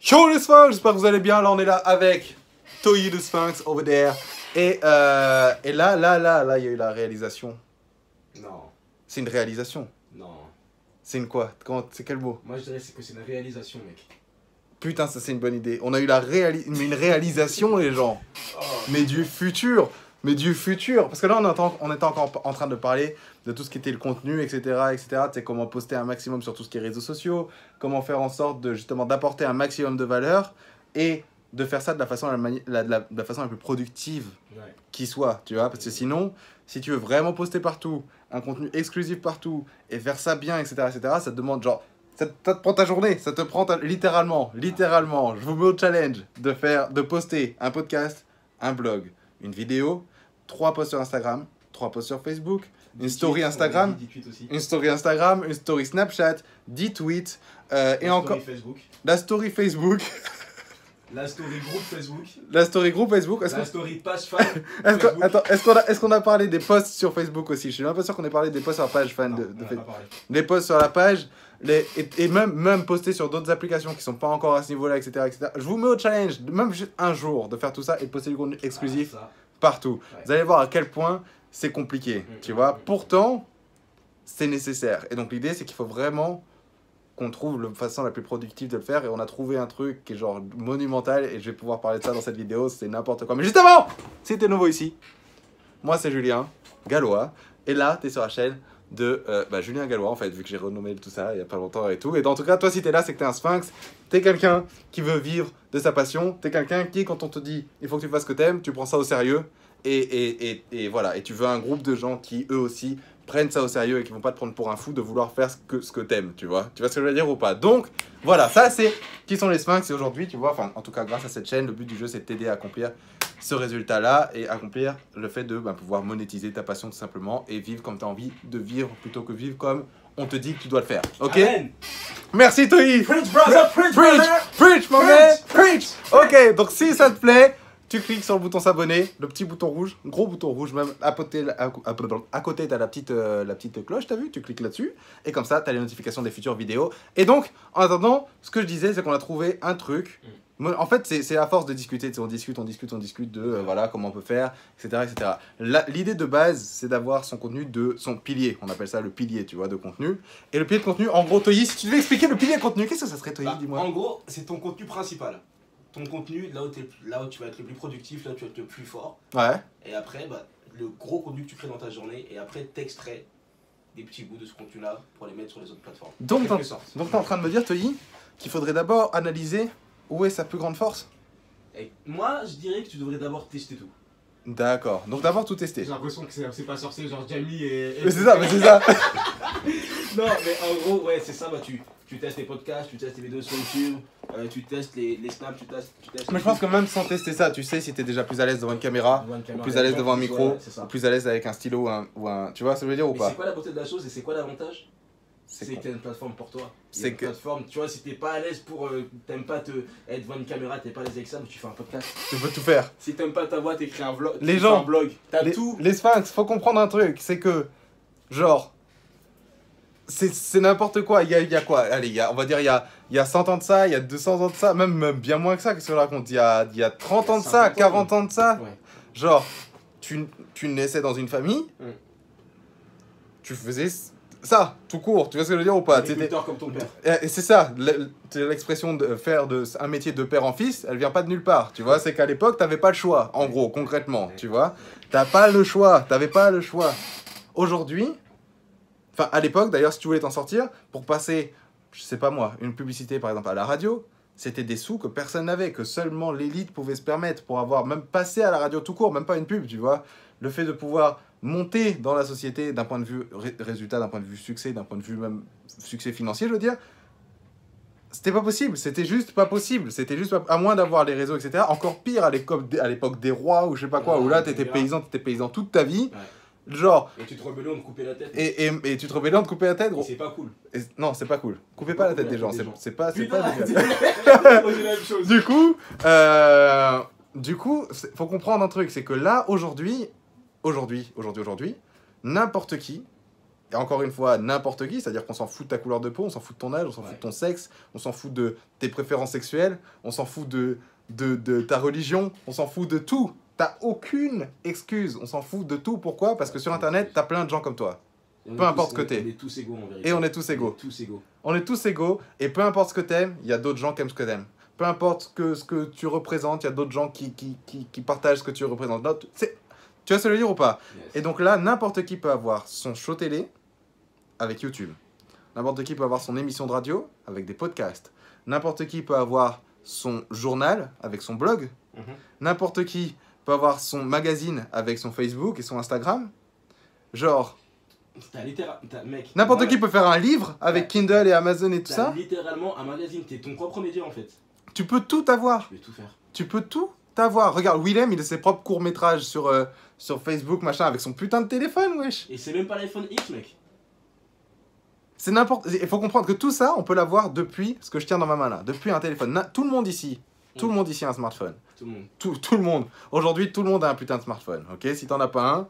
Yo les Sphinx, j'espère que vous allez bien. Là on est là avec Toyi le Sphinx over there. Et là, il y a eu la réalisation. Non. C'est une réalisation. Non. C'est une quoi? C'est quel mot? Moi je dirais que c'est une réalisation, mec. Putain, ça c'est une bonne idée. On a eu une réalisation, les gens. Oh. Mais du futur. Mais du futur. Parce que là, on était encore en train de parler de tout ce qui était le contenu, etc. Tu sais, comment poster un maximum sur tout ce qui est réseaux sociaux, comment faire en sorte de, justement, d'apporter un maximum de valeur et de faire ça de la façon la façon la plus productive qui soit, tu vois. Parce que sinon, si tu veux vraiment poster partout, un contenu exclusif partout et faire ça bien, etc., ça te demande genre... Ça te prend ta journée, ça te prend littéralement, je vous mets au challenge de poster un podcast, un blog, une vidéo, 3 posts sur Instagram, 3 posts sur Facebook, une story Instagram, une story Snapchat, 10 tweets, et encore la story Facebook, la story groupe Facebook, la story groupe Facebook, la story page fan. Est-ce qu'on a parlé des posts sur Facebook aussi? Je suis même pas sûr qu'on ait parlé des posts sur la page fan de Facebook. Les posts sur la page. Et même poster sur d'autres applications qui sont pas encore à ce niveau-là, etc. Je vous mets au challenge, même juste un jour, de faire tout ça et de poster du contenu exclusif partout. Ouais. Vous allez voir à quel point c'est compliqué, tu vois. Pourtant, c'est nécessaire. Et donc l'idée, c'est qu'il faut vraiment qu'on trouve la façon la plus productive de le faire. Et on a trouvé un truc qui est genre monumental. Et je vais pouvoir parler de ça dans cette vidéo, c'est n'importe quoi. Mais justement, si t'es nouveau ici, moi c'est Julien Gallois. Et là, t'es sur la chaîne de Julien Gallois, en fait, vu que j'ai renommé tout ça il y a pas longtemps et tout. Et en tout cas, toi, si t'es là, c'est que t'es un sphinx. T'es quelqu'un qui veut vivre de sa passion. T'es quelqu'un qui, quand on te dit il faut que tu fasses ce que t'aimes, tu prends ça au sérieux. Et voilà. Et tu veux un groupe de gens qui, eux aussi, prennent ça au sérieux et qui vont pas te prendre pour un fou de vouloir faire ce que t'aimes, tu vois. Tu vois ce que je veux dire ou pas? Donc, voilà, ça c'est qui sont les sphinx. Et aujourd'hui, tu vois, enfin, en tout cas, grâce à cette chaîne, le but du jeu, c'est de t'aider à accomplir ce résultat-là et accomplir le fait de pouvoir monétiser ta passion tout simplement et vivre comme tu as envie de vivre plutôt que vivre comme on te dit que tu dois le faire. Ok? Amen. Merci Toyi. Preach, brother, preach, preach, my man, preach. Ok, donc si ça te plaît, tu cliques sur le bouton s'abonner, le petit bouton rouge, gros bouton rouge même, à côté tu as la petite cloche, t'as vu? Tu cliques là-dessus, et comme ça, tu as les notifications des futures vidéos. Et donc, en attendant, ce que je disais, c'est qu'on a trouvé un truc. En fait, c'est à force de discuter, on discute de voilà, comment on peut faire, etc. L'idée de base, c'est d'avoir son contenu son pilier, on appelle ça le pilier, tu vois, de contenu. Et le pilier de contenu, en gros, Toyi, si tu devais expliquer le pilier de contenu, qu'est-ce que ça serait, Toyi, dis-moi? En gros, c'est ton contenu principal. Ton contenu, là où tu vas être le plus productif, là où tu vas être le plus fort. Ouais. Et après, le gros contenu que tu crées dans ta journée, et après, t'extrais des petits bouts de ce contenu-là pour les mettre sur les autres plateformes. Donc, t'es en train de me dire, Toyi, qu'il faudrait d'abord analyser où est sa plus grande force? Et moi, je dirais que tu devrais d'abord tester tout. D'accord, donc d'abord tout tester. J'ai l'impression que c'est pas sorcier, genre Jamie et... Mais c'est ça. Non, mais en gros, ouais, c'est ça, tu testes les podcasts, tu testes les vidéos sur YouTube, tu testes les snaps, tu testes... Mais je pense que même sans tester ça, tu sais si t'es déjà plus à l'aise devant une caméra, plus à l'aise devant un micro, plus à l'aise avec un stylo ou un... Tu vois ce que je veux dire ou pas? C'est quoi la beauté de la chose et c'est quoi l'avantage? C'est que t'as une plateforme pour toi. C'est une plateforme, tu vois, si t'es pas à l'aise t'aimes pas être devant une caméra, t'es pas à l'aise avec ça, mais tu fais un podcast. Tu peux tout faire. Si t'aimes pas ta voix, t'écris un vlog. Les gens, un blog. T'as tout. Les sphinx, faut comprendre un truc, c'est que, genre, c'est n'importe quoi. Il y a quoi? Allez, on va dire, il y a 100 ans de ça, il y a 200 ans de ça, même bien moins que ça, qu'est-ce que je raconte? Il y a 30 ans de ça, 40 ans de ça. Ouais. Genre, tu naissais dans une famille, tu faisais... ça, tout court, tu vois ce que je veux dire ou pas? Agriculteur comme ton père. Et c'est ça, l'expression de faire un métier de père en fils, elle vient pas de nulle part, tu vois? C'est qu'à l'époque, t'avais pas le choix, en gros, concrètement, tu vois? T'avais pas le choix. Aujourd'hui, enfin à l'époque d'ailleurs, si tu voulais t'en sortir, pour passer, je sais pas moi, une publicité par exemple à la radio, c'était des sous que personne n'avait, que seulement l'élite pouvait se permettre pour avoir même passé à la radio tout court, même pas une pub, tu vois? Le fait de pouvoir monter dans la société d'un point de vue résultat, d'un point de vue succès, d'un point de vue même succès financier, je veux dire, c'était pas possible, c'était juste pas possible, c'était juste pas, à moins d'avoir les réseaux, etc. Encore pire à l'époque des rois ou je sais pas quoi, où là t'étais paysan toute ta vie. Ouais. Genre... Et tu te rebellais, on te coupait la tête. Et tu te rebellais, on te coupait la tête, gros. C'est pas cool. Non, c'est pas cool. Coupez pas la tête des gens, c'est pas Du coup, faut comprendre un truc, c'est que là, aujourd'hui, n'importe qui, et encore une fois, n'importe qui, c'est-à-dire qu'on s'en fout de ta couleur de peau, on s'en fout de ton âge, on s'en fout de ton sexe, on s'en fout de tes préférences sexuelles, on s'en fout de ta religion, on s'en fout de tout. T'as aucune excuse, on s'en fout de tout. Pourquoi? Parce que sur Internet, t'as plein de gens comme toi. Peu importe ce que t'es. On est tous égaux en vérité. Et on est tous égaux. On est tous égaux. On est tous égaux, et peu importe ce que t'aimes, il y a d'autres gens qui aiment ce que t'aimes. Peu importe ce que tu représentes, il y a d'autres gens qui partagent ce que tu représentes. Non, tu vas se le dire ou pas? Yes. Et donc là, n'importe qui peut avoir son show télé avec YouTube. N'importe qui peut avoir son émission de radio avec des podcasts. N'importe qui peut avoir son journal avec son blog. N'importe qui peut avoir son magazine avec son Facebook et son Instagram. Genre... Mec, n'importe qui peut faire un livre avec Kindle et Amazon et tout ça. Littéralement un magazine, t'es ton propre média en fait. Tu peux tout avoir. Tu peux tout faire. Tu peux tout avoir. Regarde, Willem, il a ses propres courts-métrages sur Facebook, machin, avec son putain de téléphone, wesh. Et c'est même pas l'iPhone X, mec. C'est n'importe... Il faut comprendre que tout ça, on peut l'avoir depuis ce que je tiens dans ma main là. Depuis un téléphone. Tout le monde ici. Tout le monde ici a un smartphone. Tout le monde. Tout le monde. Aujourd'hui, tout le monde a un putain de smartphone. Ok, si t'en as pas un,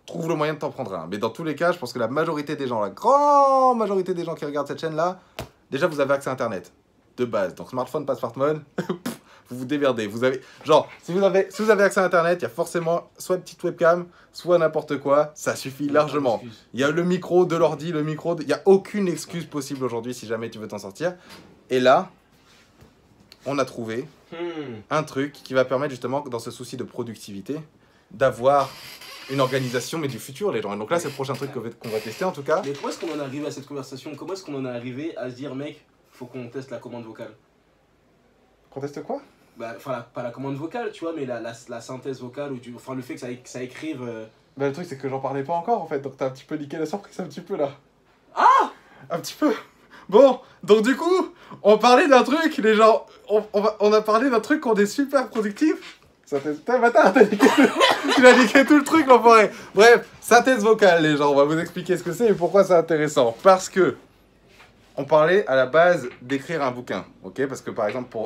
trouve le moyen de t'en prendre un. Mais dans tous les cas, je pense que la majorité des gens, la grande majorité des gens qui regardent cette chaîne-là, déjà vous avez accès à Internet. De base. Donc smartphone, pas smartphone, vous vous démerdez. Vous avez... Genre, si vous avez accès à Internet, il y a forcément soit une petite webcam, soit n'importe quoi. Ça suffit largement. Il y a le micro de l'ordi, le micro... Il n'y a aucune excuse possible aujourd'hui si jamais tu veux t'en sortir. Et là, on a trouvé un truc qui va permettre justement, dans ce souci de productivité, d'avoir une organisation, mais du futur, les gens. Et donc là, c'est le prochain truc qu'on va tester, en tout cas. Mais comment est-ce qu'on en est arrivé à cette conversation? Comment est-ce qu'on en est arrivé à se dire, mec, faut qu'on teste la commande vocale? Qu'on teste quoi? Bah, enfin, pas la commande vocale, tu vois, mais la synthèse vocale, ou enfin, le fait que ça écrive... Bah, le truc, c'est que j'en parlais pas encore, en fait. Donc t'as un petit peu niqué la surprise, un petit peu, là. Ah! Un petit peu. Bon, donc du coup, on parlait d'un truc, les gens... On a parlé d'un truc qu'on est super productif. Synthèse... Tu as niqué tout le truc, l'enfoiré. Bref, synthèse vocale, les gens. On va vous expliquer ce que c'est et pourquoi c'est intéressant. Parce que on parlait à la base d'écrire un bouquin, ok? Parce que par exemple,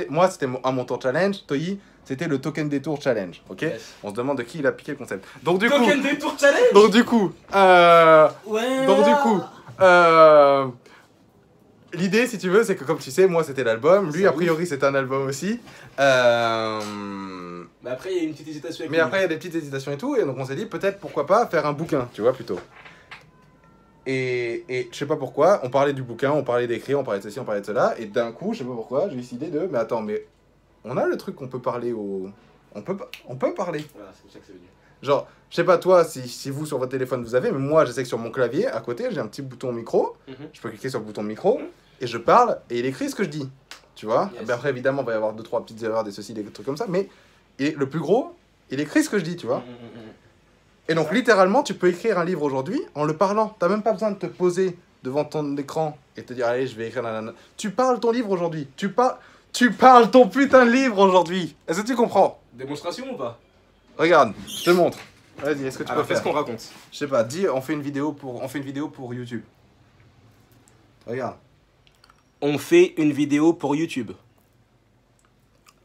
moi c'était un montant challenge, Toyi, c'était le token détour challenge, ok? Yes. On se demande de qui il a piqué le concept. Donc du token détour challenge. Donc du coup, l'idée, si tu veux, c'est que comme tu sais, moi c'était l'album, lui a priori c'était un album aussi. Mais après il y a une petite hésitation. Mais après il y a des petites hésitations et tout, et donc on s'est dit peut-être pourquoi pas faire un bouquin, tu vois plutôt. Et je sais pas pourquoi, on parlait du bouquin, on parlait d'écrire, on parlait de ceci, on parlait de cela, et d'un coup, je sais pas pourquoi, j'ai décidé de... Mais attends, mais on a le truc qu'on peut parler au... On peut parler. Voilà, c'est pour ça que c'est venu. Genre, je sais pas toi, si vous sur votre téléphone vous avez, mais moi je sais que sur mon clavier, à côté, j'ai un petit bouton micro, je peux cliquer sur le bouton micro, et je parle, et il écrit ce que je dis, tu vois. Yes. Ben après, évidemment, il va y avoir 2-3 petites erreurs, des ceci, des trucs comme ça, mais le plus gros, il écrit ce que je dis, tu vois. Et donc, littéralement, tu peux écrire un livre aujourd'hui en le parlant. T'as même pas besoin de te poser devant ton écran et te dire, allez, je vais écrire nanana. Tu parles ton livre aujourd'hui. Tu parles ton putain de livre aujourd'hui. Est-ce que tu comprends? Démonstration ou pas? Regarde, je te montre. Vas-y, est-ce que tu peux faire? Qu'est-ce qu'on raconte? Je sais pas, dis, on fait une vidéo pour YouTube. Regarde. On fait une vidéo pour YouTube.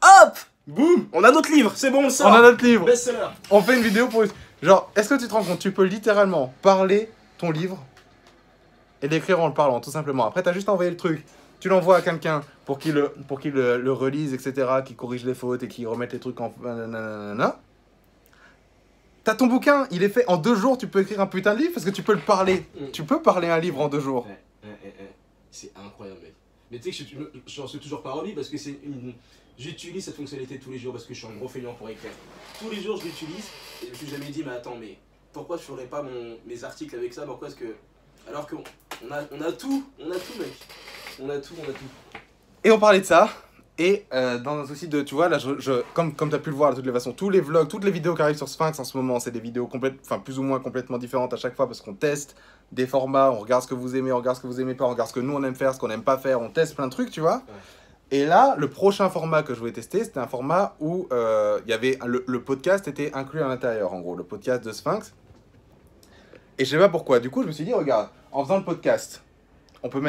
Hop! Boum! On a notre livre, c'est bon, on le sort. On a notre livre. Best-seller. On fait une vidéo pour... Genre, est-ce que tu te rends compte? Tu peux littéralement parler ton livre et l'écrire en le parlant, tout simplement. Après, t'as juste envoyé le truc. Tu l'envoies à quelqu'un pour qu'il le relise, etc., qu'il corrige les fautes et qu'il remette les trucs en... T'as ton bouquin, il est fait en 2 jours, tu peux écrire un putain de livre parce que tu peux le parler. Tu peux parler un livre en 2 jours. C'est incroyable, mec. Mais tu sais que j'en suis toujours pas remis parce que c'est une... J'utilise cette fonctionnalité tous les jours parce que je suis un gros feignant pour écrire. Tous les jours je l'utilise et je me suis jamais dit mais attends mais pourquoi je ferais pas mes articles avec ça? Pourquoi est-ce que... Alors qu'on a tout mec. On a tout. Et on parlait de ça et dans un souci de, tu vois là comme tu as pu le voir de toutes les façons, tous les vlogs, toutes les vidéos qui arrivent sur Sphinx en ce moment c'est des vidéos plus ou moins complètement différentes à chaque fois parce qu'on teste des formats, on regarde ce que vous aimez, on regarde ce que vous aimez pas, on regarde ce que nous on aime faire, ce qu'on aime pas faire, on teste plein de trucs tu vois. Ouais. Et là, le prochain format que je voulais tester, c'était un format où il y avait le podcast était inclus à l'intérieur, en gros, le podcast de Sphinx. Et je sais pas pourquoi. Du coup, je me suis dit, regarde, en faisant le podcast, on peut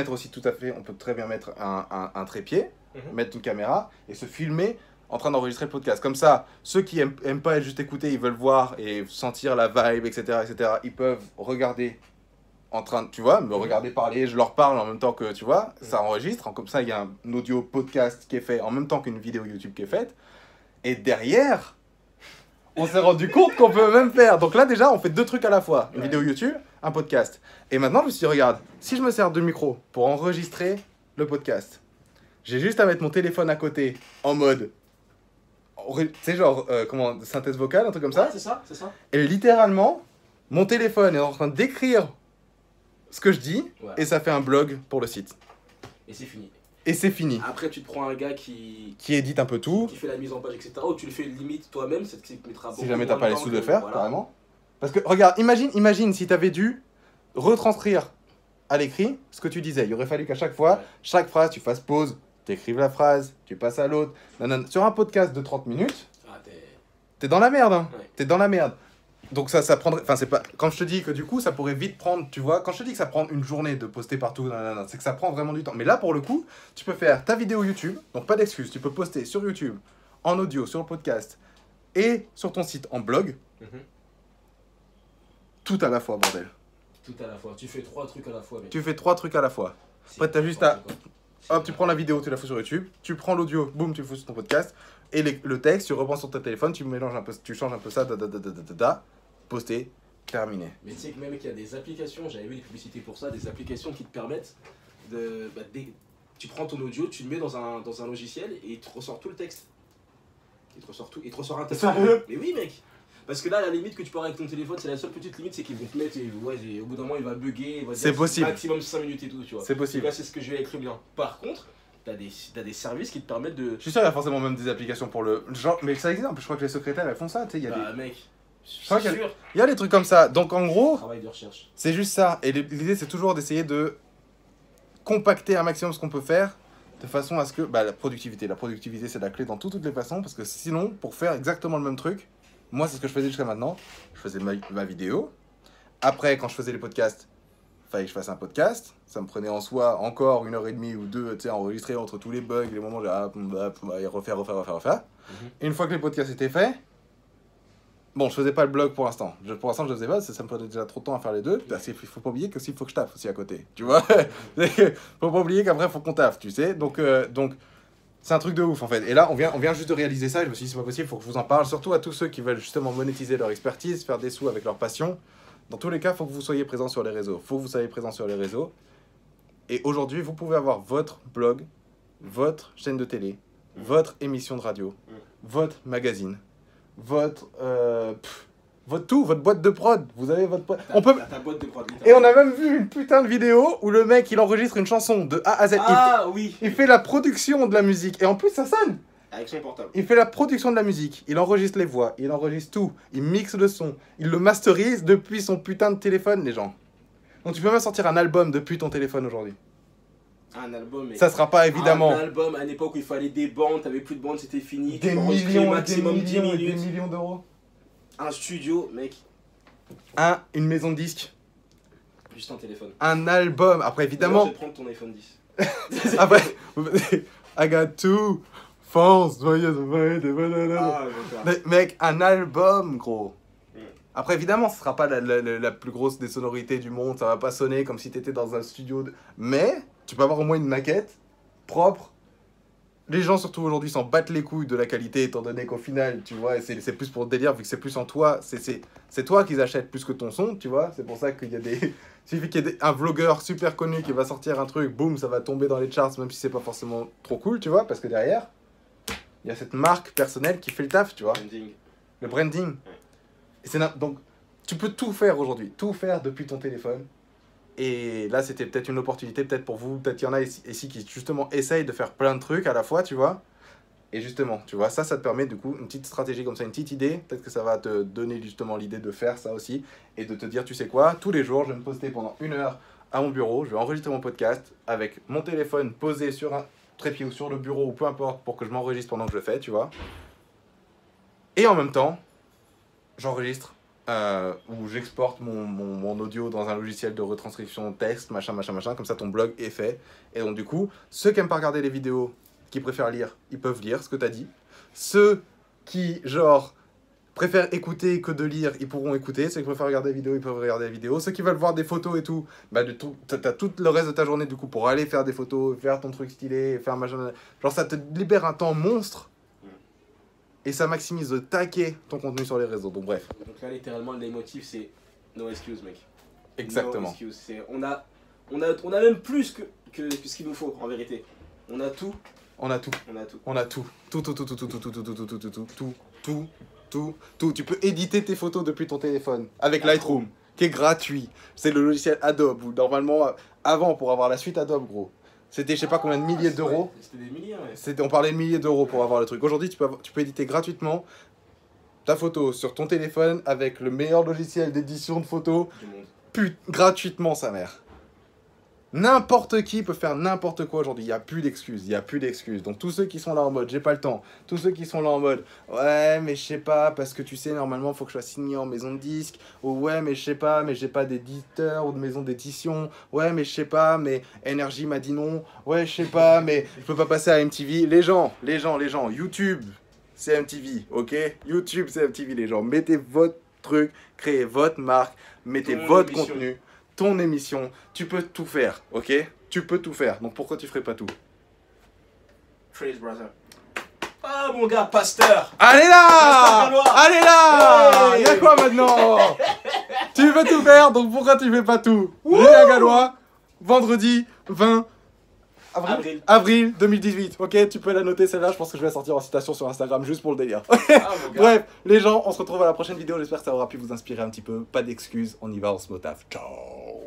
très bien mettre un trépied, mettre une caméra et se filmer en train d'enregistrer le podcast. Comme ça, ceux qui aiment pas être juste écoutés, ils veulent voir et sentir la vibe, etc., ils peuvent regarder en train de, tu vois, me regarder parler, je leur parle en même temps que, tu vois, ça enregistre. Comme ça, il y a un audio podcast qui est fait en même temps qu'une vidéo YouTube qui est faite. Et derrière, on s'est rendu compte qu'on peut même faire. Donc là, déjà, on fait 2 trucs à la fois. Une vidéo YouTube, un podcast. Et maintenant, je me suis dit, regarde, si je me sers de micro pour enregistrer le podcast, j'ai juste à mettre mon téléphone à côté en mode, tu sais, genre, synthèse vocale, un truc comme ça. Ouais, c'est ça, c'est ça. Et littéralement, mon téléphone est en train d'écrire ce que je dis, et ça fait un blog pour le site. Et c'est fini. Et c'est fini. Après, tu te prends un gars qui édite un peu tout. Qui fait la mise en page, etc. Ou tu le fais limite toi-même, c'est qui te mettra beaucoup. Si jamais t'as pas les sous de le faire, voilà. carrément. Parce que, regarde, imagine si t'avais dû retranscrire à l'écrit ce que tu disais. Il aurait fallu qu'à chaque fois, chaque phrase, tu fasses pause, t'écrives la phrase, tu passes à l'autre. Sur un podcast de 30 minutes, t'es dans la merde. Hein. Ouais. T'es dans la merde. Donc ça prendrait... Enfin, c'est pas... Quand je te dis que du coup, ça pourrait vite prendre, tu vois, quand je te dis que ça prend une journée de poster partout, c'est que ça prend vraiment du temps. Mais là, pour le coup, tu peux faire ta vidéo YouTube, donc pas d'excuses, tu peux poster sur YouTube, en audio, sur le podcast, et sur ton site en blog, tout à la fois, bordel. Tout à la fois, tu fais 3 trucs à la fois. Mec. Tu fais 3 trucs à la fois. Après, t'as juste à... Hop, tu prends la vidéo, tu la fous sur YouTube, tu prends l'audio, boum, tu le fous sur ton podcast, et le texte, tu reprends sur ton téléphone, tu mélanges un peu, tu changes un peu ça, poster, terminé. Mais tu sais que même qu'il y a des applications, j'avais vu des publicités pour ça, des applications qui te permettent de... tu prends ton audio, tu le mets dans un logiciel et il te ressort tout le texte. Il te ressort tout, il te ressort un texte. Sérieux ? Mais oui mec. Parce que là, la limite que tu peux avoir avec ton téléphone, c'est la seule petite limite, c'est qu'ils vont te mettre, et au bout d'un moment, il va bugger, il va dire possible. Maximum 5 minutes et tout, tu vois. C'est possible. Là, c'est ce que je vais avec le mien. Par contre, t'as des services qui te permettent de... Je suis sûr qu'il y a forcément même des applications pour le... Genre, mais ça existe, je crois que les secrétaires, elles font ça, tu sais, il y a des... mec, il y a des trucs comme ça. Donc, en gros, travail de recherche. C'est juste ça. Et l'idée, c'est toujours d'essayer de compacter un maximum ce qu'on peut faire, de façon à ce que... la productivité, c'est la clé dans toutes les façons, parce que sinon, pour faire exactement le même truc, moi, c'est ce que je faisais jusqu'à maintenant. Je faisais ma vidéo. Après, quand je faisais les podcasts, fallait que je fasse un podcast. Ça me prenait en soi encore 1h30 ou 2, tu sais, enregistrer entre tous les bugs, les moments où j'ai refaire. Et une fois que les podcasts étaient faits, bon, je faisais pas le blog pour l'instant. Pour l'instant, je le faisais pas, ça me prenait déjà trop de temps à faire les deux. Parce qu'il faut pas oublier que s'il faut que je taffe aussi à côté. Tu vois. Faut pas oublier qu'après, il faut qu'on taffe, tu sais. Donc c'est un truc de ouf en fait. Et là, on vient juste de réaliser ça. Et je me suis dit, c'est pas possible, il faut que je vous en parle. Surtout à tous ceux qui veulent justement monétiser leur expertise, faire des sous avec leur passion. Dans tous les cas, il faut que vous soyez présents sur les réseaux. Et aujourd'hui, vous pouvez avoir votre blog, votre chaîne de télé, votre émission de radio, votre magazine, votre tout, votre boîte de prod. Vous avez votre prod. Ta boîte de prod. Et on a même vu une putain de vidéo où le mec il enregistre une chanson de A à Z. Il fait la production de la musique. Et en plus, ça sonne. Avec son portable. Il fait la production de la musique, il enregistre les voix, il enregistre tout, il mixe le son, il le masterise depuis son putain de téléphone, les gens. Donc tu peux même sortir un album depuis ton téléphone aujourd'hui. Un album, mais... Ça sera pas évidemment... Un album à une époque où il fallait des bandes, t'avais plus de bandes, c'était fini. Des millions d'euros. Un studio, mec. Une maison de disques. Juste un téléphone. Un album, après évidemment... Je vais prendre ton iPhone 10. Après, I got two... France, mec, un album, gros. Après, évidemment, ce sera pas la plus grosse des sonorités du monde, ça va pas sonner comme si t'étais dans un studio. Mais tu peux avoir au moins une maquette propre. Les gens, surtout aujourd'hui, s'en battent les couilles de la qualité, étant donné qu'au final, tu vois, c'est plus pour le délire, vu que c'est plus en toi, c'est toi qu'ils achètent plus que ton son, tu vois. C'est pour ça qu'il y a des... Il suffit qu'il y ait un vlogueur super connu qui va sortir un truc, boum, ça va tomber dans les charts, même si c'est pas forcément trop cool, tu vois, parce que derrière... Il y a cette marque personnelle qui fait le taf, tu vois. Le branding. Et donc, tu peux tout faire aujourd'hui. Tout faire depuis ton téléphone. Et là, c'était peut-être une opportunité, peut-être pour vous. Peut-être qu'il y en a ici qui, justement, essayent de faire plein de trucs à la fois, tu vois. Et justement, tu vois, ça te permet, du coup, une petite stratégie comme ça, une petite idée. Peut-être que ça va te donner, justement, l'idée de faire ça aussi. Et de te dire, tu sais quoi, tous les jours, je vais me poster pendant 1 heure à mon bureau. Je vais enregistrer mon podcast avec mon téléphone posé sur un... trépied ou sur le bureau ou peu importe pour que je m'enregistre pendant que je le fais, tu vois. Et en même temps, j'enregistre ou j'exporte mon audio dans un logiciel de retranscription texte, machin, comme ça ton blog est fait. Et donc du coup, ceux qui aiment pas regarder les vidéos, qui préfèrent lire, ils peuvent lire ce que t'as dit. Ceux qui, genre, préfèrent écouter que de lire, ils pourront écouter. Ceux qui préfèrent regarder la vidéo, ils peuvent regarder la vidéo. Ceux qui veulent voir des photos et tout, bah t'as tout le reste de ta journée du coup pour aller faire des photos, faire ton truc stylé, faire machin. Genre ça te libère un temps monstre et ça maximise de taquet ton contenu sur les réseaux. Donc bref. Donc là littéralement le leitmotiv c'est no excuse mec. Exactement. No excuse. On a même plus que ce qu'il nous faut en vérité. On a tout. On a tout. On a tout. On a tout. Tout. Tu peux éditer tes photos depuis ton téléphone avec Lightroom, qui est gratuit. C'est le logiciel Adobe où normalement, avant, pour avoir la suite Adobe, gros, c'était je sais pas combien de milliers d'euros. C'était des milliers, ouais. On parlait de milliers d'euros pour avoir le truc. Aujourd'hui, tu peux éditer gratuitement ta photo sur ton téléphone avec le meilleur logiciel d'édition de photos. Du monde. Gratuitement, sa mère. N'importe qui peut faire n'importe quoi aujourd'hui. Il n'y a plus d'excuses. Donc tous ceux qui sont là en mode j'ai pas le temps, tous ceux qui sont là en mode ouais mais je sais pas parce que tu sais normalement il faut que je sois signé en maison de disque, ou ouais mais je sais pas mais j'ai pas d'éditeur ou de maison d'édition, ouais mais je sais pas mais Energy m'a dit non, ouais je sais pas mais je peux pas passer à MTV. Les gens, YouTube c'est MTV, ok? YouTube c'est MTV les gens. Mettez votre truc, créez votre marque, mettez votre contenu. Ton émission, tu peux tout faire, ok? Tu peux tout faire, donc pourquoi tu ferais pas tout? Praise brother. Ah mon gars, pasteur. Allez là! Pasteur Allez là! Hey! Y'a quoi maintenant? Tu veux tout faire, donc pourquoi tu fais pas tout? Léa Gallois, vendredi 20 avril 2018, ok? Tu peux la noter celle-là, je pense que je vais la sortir en citation sur Instagram juste pour le délire. Ah, mon gars. Bref, les gens, on se retrouve à la prochaine vidéo, j'espère que ça aura pu vous inspirer un petit peu. Pas d'excuses, on y va, on se motave. Ciao!